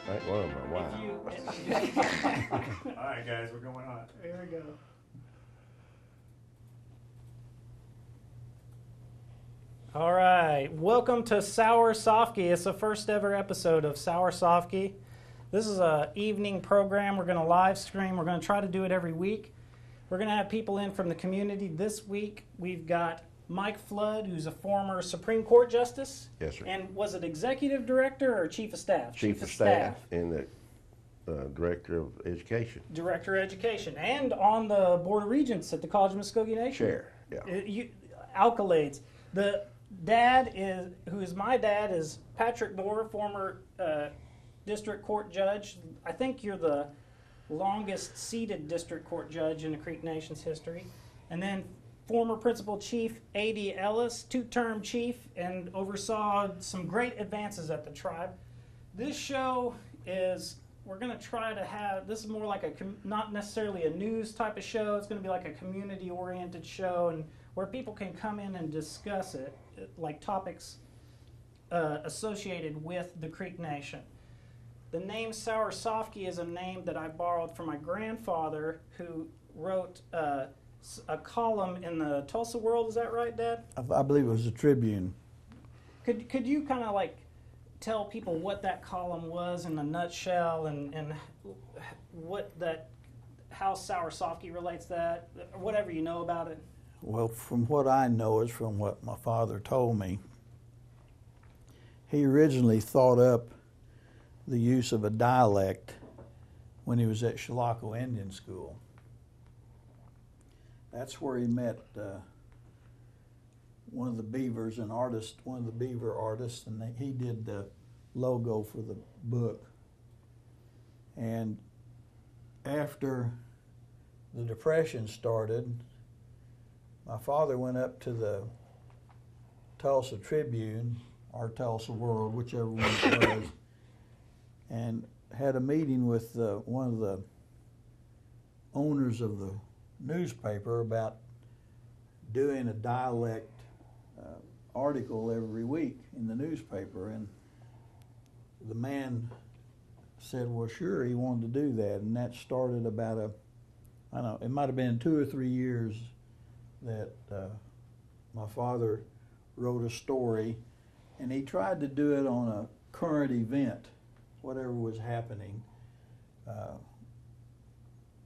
Ain't one of them wild. All right, guys, we're going on. Here we go. All right, welcome to Sour Sofkee. It's the first ever episode of Sour Sofkee. This is an evening program. We're going to live stream. We're going to try to do it every week. We're going to have people in from the community. This week, we've got Mike Flood, who's a former Supreme Court Justice. Yes, sir. And was it Executive Director or Chief of Staff? Chief of Staff and the Director of Education. Director of Education. And on the Board of Regents at the College of Muscogee Nation. Chair, yeah. Accolades. The dad who is my dad is Patrick Moore, former district court judge. I think you're the longest seated district court judge in the Creek Nation's history. And then former Principal Chief A.D. Ellis, two-term chief, and oversaw some great advances at the tribe. This show is, we're going to try to have, this is more like not necessarily a news type of show. It's going to be like a community-oriented show, and where people can come in and discuss it, like topics associated with the Creek Nation. The name Sour Sofkee is a name that I borrowed from my grandfather, who wrote a column in the Tulsa World. Is that right, Dad? I believe it was a Tribune. Could you kind of like tell people what that column was in a nutshell, and how Sour Sofkee relates to that, whatever you know about it? Well, from what I know is from what my father told me. He originally thought up the use of a dialect when he was at Chilocco Indian School. That's where he met one of the beavers, one of the beaver artists, and he did the logo for the book. And after the Depression started, my father went up to the Tulsa Tribune, or Tulsa World, whichever one it was, and had a meeting with one of the owners of the newspaper about doing a dialect article every week in the newspaper. And the man said, well, sure, he wanted to do that. And that started about I don't know, it might have been 2 or 3 years that my father wrote a story, and he tried to do it on a current event, whatever was happening.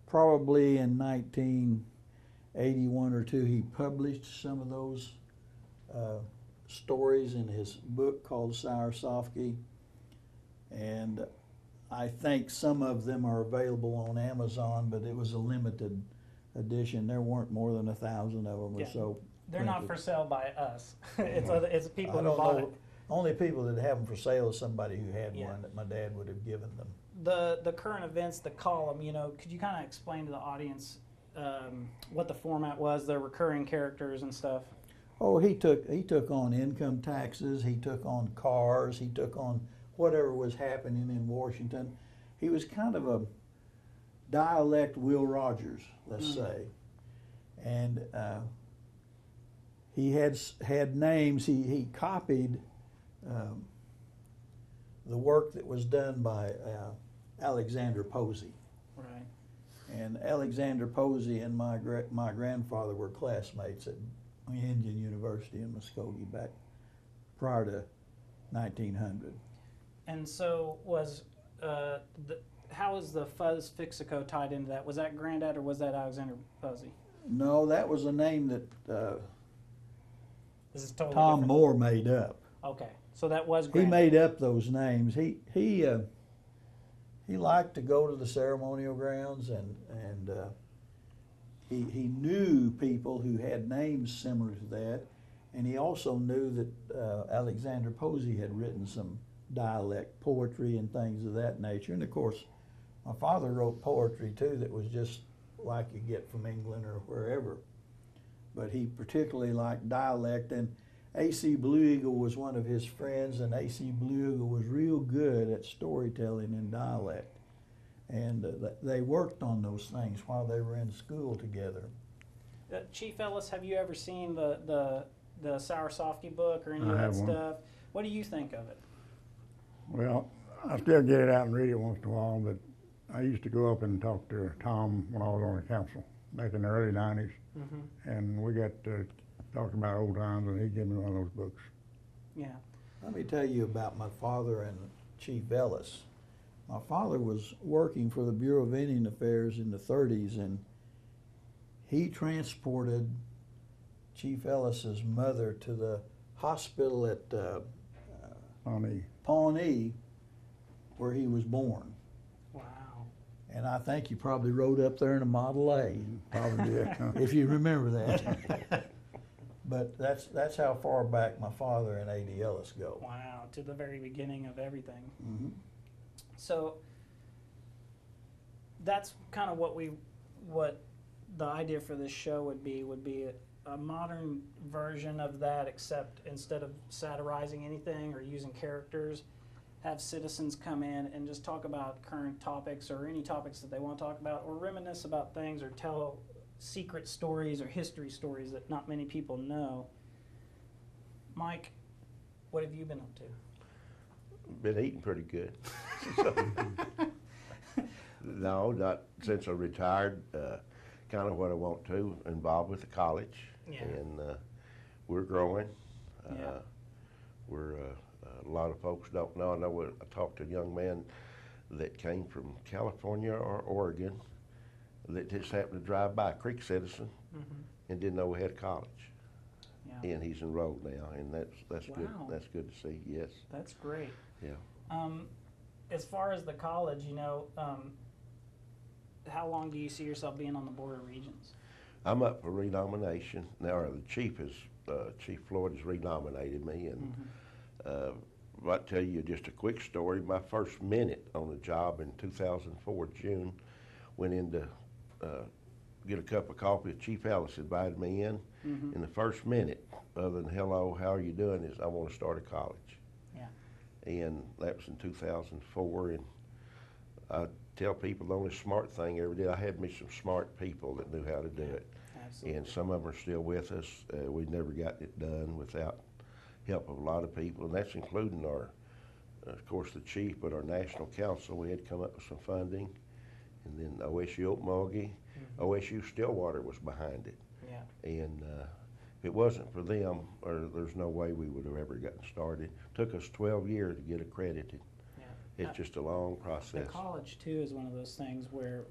Probably in 1981 or 2, he published some of those stories in his book called Sour Sofkee, and I think some of them are available on Amazon, but it was a limited edition. There weren't more than 1,000 of them or so. They're not for sale by us. It's people who bought it. Only people that have them for sale is somebody who had one that my dad would have given them. The current events, the column, could you kind of explain to the audience what the format was, the recurring characters and stuff? Oh, he took on income taxes, he took on cars, he took on whatever was happening in Washington. He was kind of a dialect Will Rogers, let's say. And he had names. He copied the work that was done by Alexander Posey. Right. And Alexander Posey and my grandfather were classmates at Indian University in Muskogee back prior to 1900. And so how is the Mvskoke tied into that? Was that Granddad or was that Alexander Posey? No, that was a name that This is totally Tom different. Moore made up. Okay, so that was He Granddad. made up those names. He liked to go to the ceremonial grounds, and he knew people who had names similar to that, and he also knew that Alexander Posey had written some dialect poetry and things of that nature. And of course, my father wrote poetry too that was just like you get from England or wherever. But he particularly liked dialect, and A.C. Blue Eagle was one of his friends, and A.C. Blue Eagle was real good at storytelling in dialect. And they worked on those things while they were in school together. Chief Ellis, have you ever seen the Sour Sofkee book or any of that stuff? What do you think of it? Well, I still get it out and read it once in a while, but I used to go up and talk to Tom when I was on the council back in the early 90s, and we got to talking about old times, and he gave me one of those books. Yeah. Let me tell you about my father and Chief Ellis. My father was working for the Bureau of Indian Affairs in the 30s, and he transported Chief Ellis's mother to the hospital at Pawnee, where he was born. Wow. And I think you probably rode up there in a Model A, Probably did. if you remember that. But that's how far back my father and A.D. Ellis go. Wow, to the very beginning of everything. Mm-hmm. So that's kind of what the idea for this show would be a modern version of that, except instead of satirizing anything or using characters, have citizens come in and just talk about current topics or any topics that they want to talk about, or reminisce about things, or tell secret stories or history stories that not many people know. Mike, what have you been up to? Been eating pretty good. No, not since I retired. Kind of what I want to, involved with the college. Yeah. And we're growing. Yeah. We're a lot of folks don't know. I talked to a young man that came from California or Oregon that just happened to drive by, Creek Citizen, and didn't know we had college. Yeah. And he's enrolled now, and that's good. Wow. That's good to see. Yes. That's great. Yeah. As far as the college, how long do you see yourself being on the Board of Regents? I'm up for renomination now. The chief Chief Floyd has renominated me, and I'll tell you just a quick story. My first minute on the job in 2004, June, went in to get a cup of coffee. Chief Ellis invited me in. In the first minute, other than hello, how are you doing, is I want to start a college. Yeah. And that was in 2004, and I tell people the only smart thing I ever did, I had me some smart people that knew how to do it. Absolutely. And some of them are still with us. We never got it done without help of a lot of people, and that's including our, of course, the chief, but our national council. We had to come up with some funding, and then OSU Muskogee, OSU Stillwater was behind it. Yeah. And if it wasn't for them, there's no way we would have ever gotten started. Took us 12 years to get accredited. Yeah. It's just a long The process. college too is one of those things where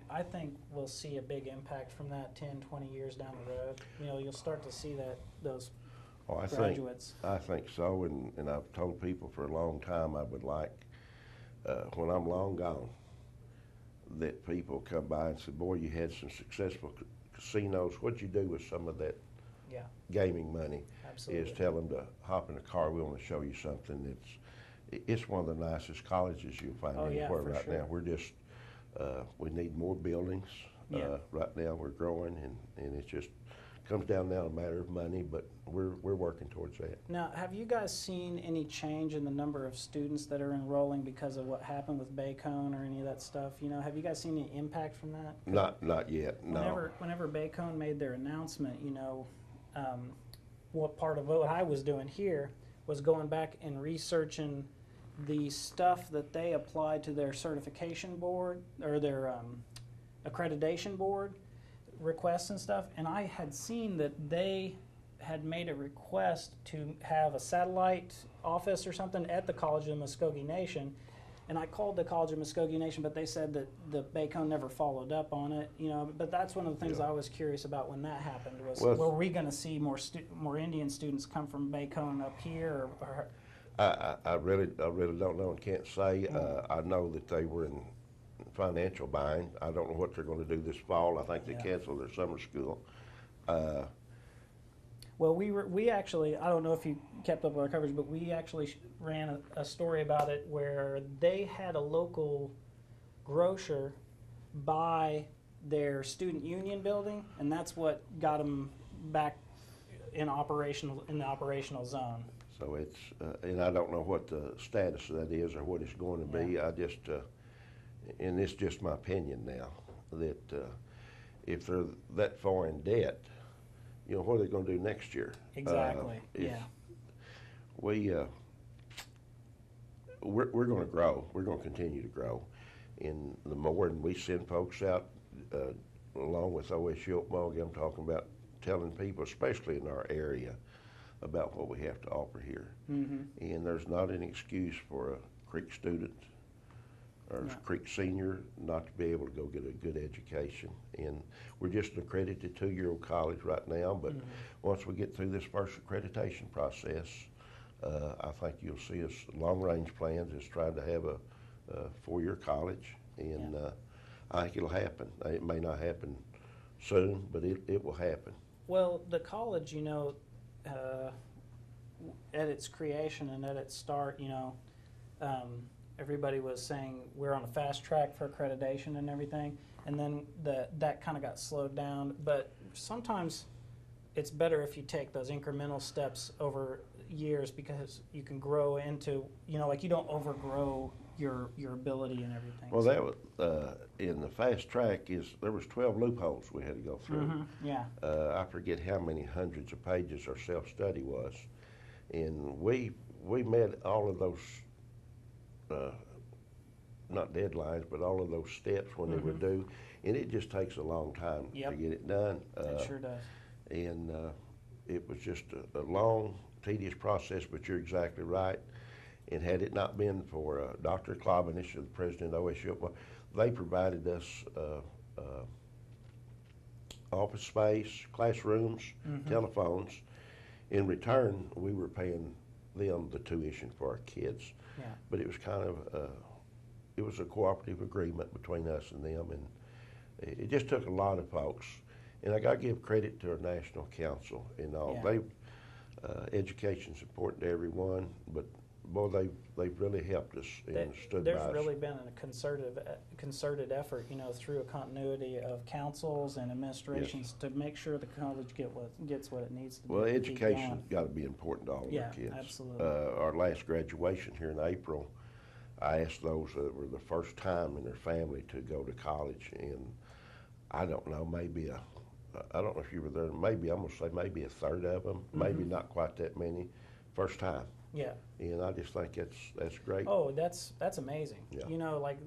I think we'll see a big impact from that 10, 20 years down the road. You'll start to see those graduates. I think so, and I've told people for a long time I would like, when I'm long gone, that people come by and say, boy, you had some successful casinos. What'd you do with some of that Yeah. gaming money? Absolutely. Is tell them to hop in a car. We want to show you something. It's one of the nicest colleges you'll find anywhere right now. We're just, we need more buildings. Yeah. Right now we're growing, and it just comes down now a matter of money, but we're working towards that. Now, have you guys seen any change in the number of students that are enrolling because of what happened with Baycone or any of that stuff? Have you guys seen any impact from that? Not yet, no. Whenever Baycone made their announcement, what part of what I was doing here was going back and researching the stuff that they applied to their certification board or their accreditation board requests and stuff, and I had seen that they had made a request to have a satellite office or something at the College of the Muscogee Nation, and I called the College of Muscogee Nation, but they said that the Baycone never followed up on it. But that's one of the things I was curious about when that happened was, were we going to see more Indian students come from Baycone up here? Or I really don't know and can't say. I know that they were in financial bind. I don't know what they're going to do this fall. I think they canceled their summer school. Well, we actually, I don't know if you kept up with our coverage, but we actually ran a story about it where they had a local grocer buy their student union building, and that's what got them back in the operational zone. So it's, and I don't know what the status of that is or what it's going to be. I just, and it's just my opinion now, that if they're that far in debt, what are they going to do next year? Exactly. we're going to grow. We're going to continue to grow. And the more and we send folks out, along with OSU Muskogee, I'm talking about telling people, especially in our area, about what we have to offer here. Mm-hmm. And there's not an excuse for a Creek student or a Creek senior not to be able to go get a good education. And we're just an accredited 2-year-old college right now, but once we get through this first accreditation process, I think you'll see us, long-range plans is trying to have a 4-year college, and I think it'll happen. It may not happen soon, but it will happen. Well, the college, you know, at its creation and at its start, you know, everybody was saying we're on a fast track for accreditation and everything, and then that kind of got slowed down. But sometimes it's better if you take those incremental steps over years, because you can grow into, you know, like you don't overgrow your ability and everything. Well, that was in the fast track there was 12 loopholes we had to go through. Mm-hmm. Yeah. I forget how many hundreds of pages our self-study was, and we met all of those not deadlines, but all of those steps when they were due, and it just takes a long time to get it done. It sure does. And it was just a long, tedious process, but you're exactly right. And had it not been for Dr. Klobanish, the president of OSU, they provided us office space, classrooms, telephones. In return, we were paying them the tuition for our kids. Yeah. But it was kind of it was a cooperative agreement between us and them, and it just took a lot of folks. And I got to give credit to our national council and all. Yeah. Education's important to everyone, but boy, they've really helped us and stood by us. There's really been a concerted effort, you know, through a continuity of councils and administrations to make sure the college gets what it needs to. Well, education's got to be important to all of our kids. Yeah, absolutely. Our last graduation here in April, I asked those that were the first time in their family to go to college, and I don't know, I don't know if you were there, I'm going to say maybe a third of them, maybe not quite that many, first time. Yeah. And I just think that's great. Oh, that's amazing. Yeah. You know, like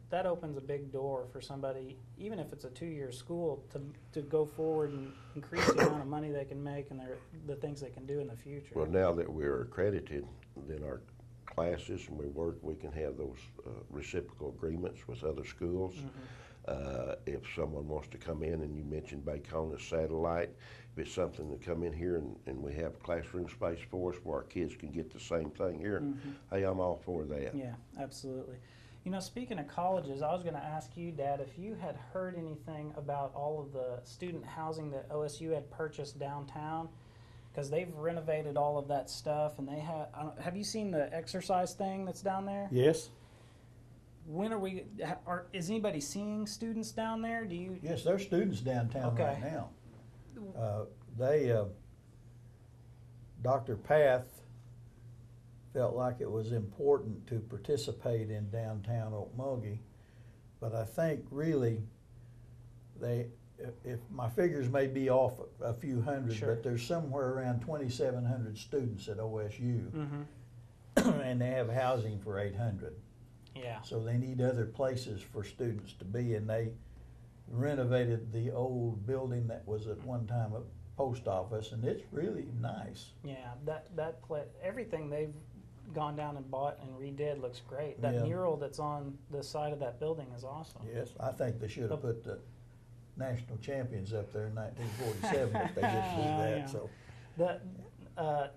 that opens a big door for somebody, even if it's a 2-year school, to go forward and increase the amount of money they can make and the things they can do in the future. Well, now that we're accredited, then our classes and we can have those reciprocal agreements with other schools. If someone wants to come in, and you mentioned Bacon as satellite, if it's something to come in here and we have classroom space for us where our kids can get the same thing here, hey, I'm all for that. Yeah, absolutely. You know, speaking of colleges, I was going to ask you, Dad, if you had heard anything about all of the student housing that OSU had purchased downtown, because they've renovated all of that stuff, and they have you seen the exercise thing that's down there? Yes. When is anybody seeing students down there? Yes, there's students downtown right now. Dr. Path felt like it was important to participate in downtown Okmulgee, but I think really if my figures may be off a few hundred, but there's somewhere around 2,700 students at OSU, and they have housing for 800. Yeah. So they need other places for students to be, and they renovated the old building that was at one time a post office, and it's really nice. Yeah, everything they've gone down and bought and redid looks great. That mural that's on the side of that building is awesome. Yes, I think they should have put the national champions up there in 1947 if they didn't do that. Yeah. So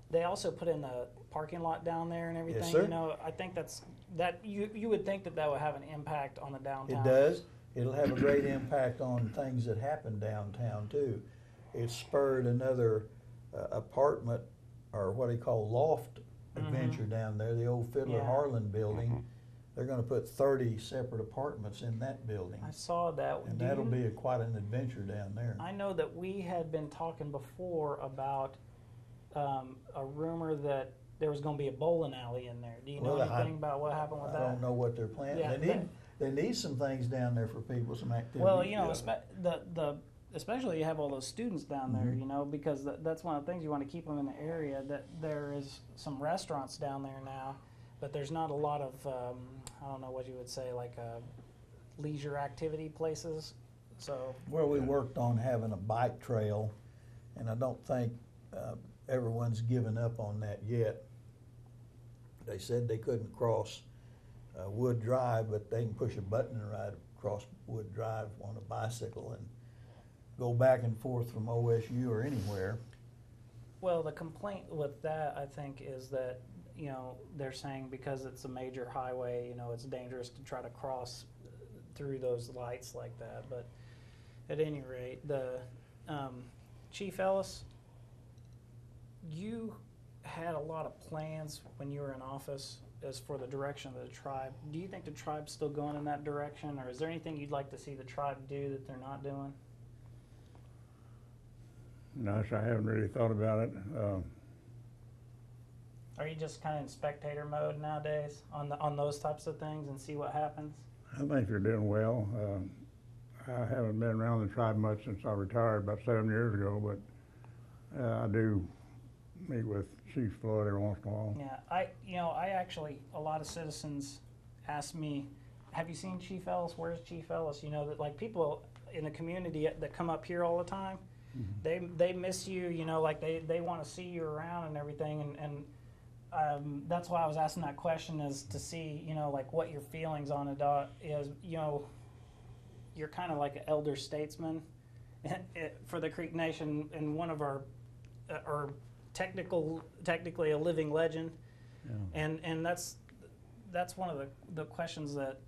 they also put in the parking lot down there and everything. Yes, sir. You know, I think you would think that would have an impact on the downtown. It does. It'll have a great impact on things that happen downtown too. It spurred another apartment, or what they call loft adventure down there, the old Fiddler Harlan building. They're going to put 30 separate apartments in that building. I saw that. And that'll be quite an adventure down there. I know that we had been talking before about a rumor that there was going to be a bowling alley in there. Do you know anything about what happened with that? I don't know what they're planning. Yeah, they need some things down there for people, some activities. Well, you know, especially you have all those students down there, you know, because that's one of the things you want to keep them in the area. That there is some restaurants down there now but there's not a lot of, I don't know what you would say, like leisure activity places. So Well, we worked on having a bike trail, and I don't think everyone's given up on that yet. They said they couldn't cross Wood Drive, but they can push a button and ride across Wood Drive on a bicycle and go back and forth from OSU or anywhere. well, the complaint with that, I think, is that, you know, they're saying because it's a major highway, you know, it's dangerous to try to cross through those lights like that. But at any rate, the Chief Ellis, you had a lot of plans when you were in office as for the direction of the tribe. Do you think the tribe's still going in that direction, or is there anything you'd like to see the tribe do that they're not doing? No, I haven't really thought about it. Are you just kind of in spectator mode nowadays on those types of things and see what happens? I think they're doing well. I haven't been around the tribe much since I retired about 7 years ago, but I do meet with Chief Floyd every once in a while. Yeah, I actually, a lot of citizens ask me, have you seen Chief Ellis? Where's Chief Ellis? You know, that like people in the community that come up here all the time, they miss you, you know, like they want to see you around and everything. And that's why I was asking that question, is to see, you know, like what your feelings on it is. You know, you're kind of like an elder statesman for the Creek Nation, and one of our, or technically a living legend. Yeah. And that's one of the questions that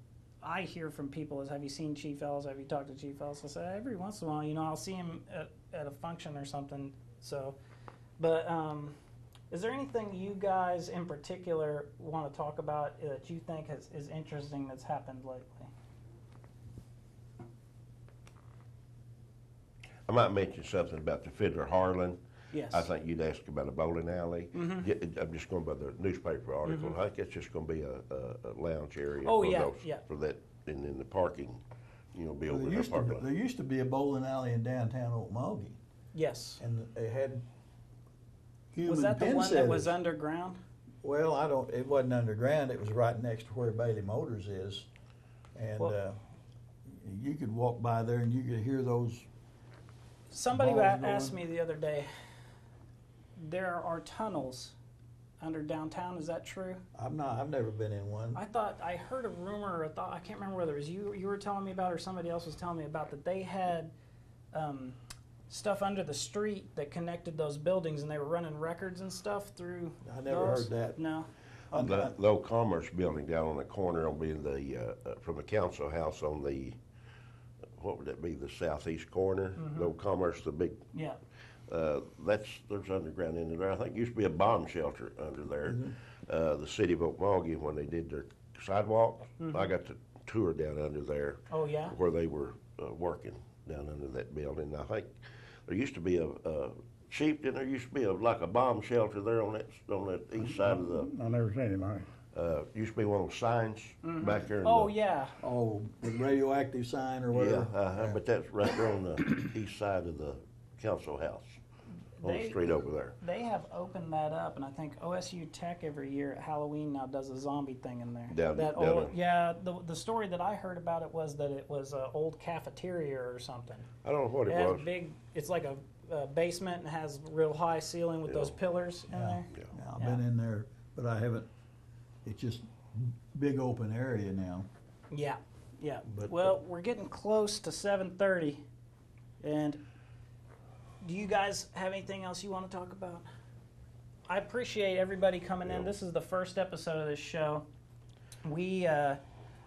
I hear from people is, have you seen Chief Ellis? Have you talked to Chief Ellis? I say every once in a while, you know, I'll see him at a function or something. So, but is there anything you guys in particular want to talk about that you think is interesting that's happened lately? I might mention something about the Fiddler Harlan. Yes. I think you'd ask about a bowling alley. Mm-hmm. I'm just going by the newspaper article. Mm-hmm. I think it's just going to be a lounge area Oh, for yeah, those, yeah. for that, and then the parking, you know, be over in the There parking lot. used to be a bowling alley in downtown Muscogee, Yes. and they had human Was that the pin one that was setters. underground? Well, it wasn't underground. It was right next to where Bailey Motors is, and Well- you could walk by there and you could hear those. Somebody Balls asked going. me the other day, there are tunnels under downtown. Is that true? I've never been in one. I heard a rumor. I can't remember whether it was you were telling me about or somebody else was telling me about, that they had stuff under the street that connected those buildings, and they were running records and stuff through. I never those. heard that. No. The old Commerce building down on the corner on being from the council house on the, what would that be, the southeast corner? The old Commerce, the big, Yeah. there's underground in there. I think it used to be a bomb shelter under there. The city of Okmulgee, when they did their sidewalk, I got to tour down under there. Oh yeah. Where they were working down under that building. I think there used to be a Chieftain, there used to be like a bomb shelter there on that east side of the. I never seen him. Used to be one of those signs back there. Oh yeah. Oh, the radioactive sign or whatever. Yeah, but that's right there on the east side of the council house, on the street over there. They have opened that up, and I think OSU Tech every year at Halloween now does a zombie thing in there. The story that I heard about it was that it was an old cafeteria or something. I don't know what it has was. It's like a basement and has real high ceiling with those pillars in there. Yeah. Yeah, I've been in there, but I haven't. It's just big open area now. Yeah, yeah. But- Well, we're getting close to 7:30, and do you guys have anything else you want to talk about? I appreciate everybody coming in. This is the first episode of this show. We are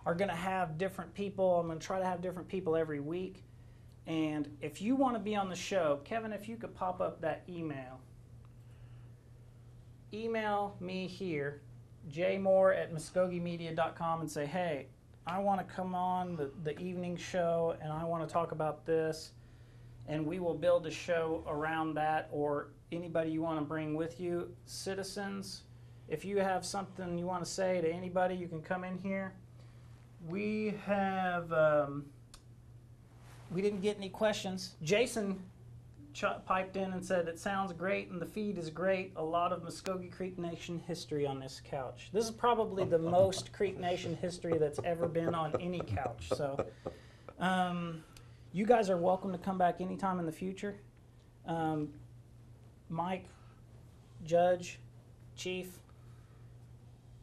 going to have different people. I'm going to try to have different people every week. And if you want to be on the show, Kevin, if you could pop up that email me here, jmoore@muscogeemedia.com, and say, hey, I want to come on the evening show and I want to talk about this, and we will build a show around that, or anybody you want to bring with you. Citizens, if you have something you want to say to anybody, you can come in here. We have, we didn't get any questions. Jason piped in and said, "It sounds great and the feed is great. A lot of Muscogee Creek Nation history on this couch." This is probably the most Creek Nation history that's ever been on any couch. So you guys are welcome to come back anytime in the future. Mike, Judge, Chief,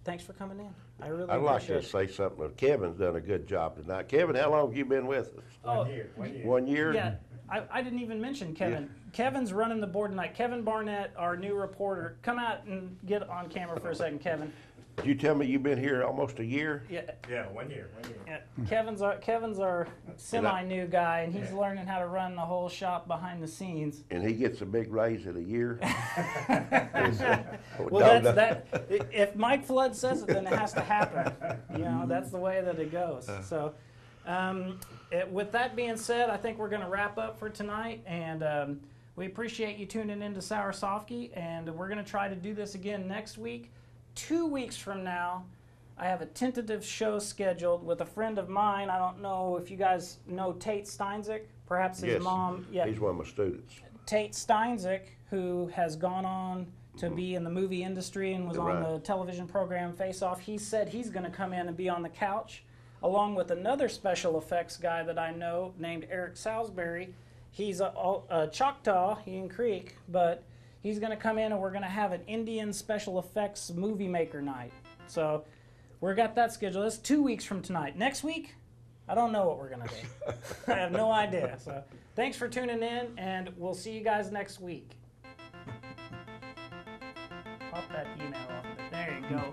thanks for coming in. I really I'd like appreciate to say something. Kevin's done a good job tonight. Kevin, how long have you been with us? Oh, 1 year. 1 year. 1 year? Yeah, I didn't even mention Kevin. Kevin's running the board tonight. Kevin Barnett, our new reporter. Come out and get on camera for a second, Kevin. Did you tell me you've been here almost a year? Yeah, Yeah, 1 year. 1 year. yeah. Kevin's our semi-new guy, and he's learning how to run the whole shop behind the scenes. And he gets a big raise in a year? Well, that's that. If Mike Flood says it, then it has to happen. You know, that's the way that it goes. So, with that being said, I think we're going to wrap up for tonight, and we appreciate you tuning in to Sour Sofkee, and we're going to try to do this again next week. 2 weeks from now, I have a tentative show scheduled with a friend of mine. I don't know if you guys know Tate Steinzik, perhaps his Yes, mom. Yeah, he's one of my students. Tate Steinzik, who has gone on to be in the movie industry and was on the television program Face Off. He said he's going to come in and be on the couch, along with another special effects guy that I know named Eric Salisbury. He's a Choctaw, Indian Creek, but he's going to come in and we're going to have an Indian special effects movie maker night. So we've got that scheduled. That's 2 weeks from tonight. Next week, I don't know what we're going to do. I have no idea. So thanks for tuning in, and we'll see you guys next week. Pop that email off there. There you go.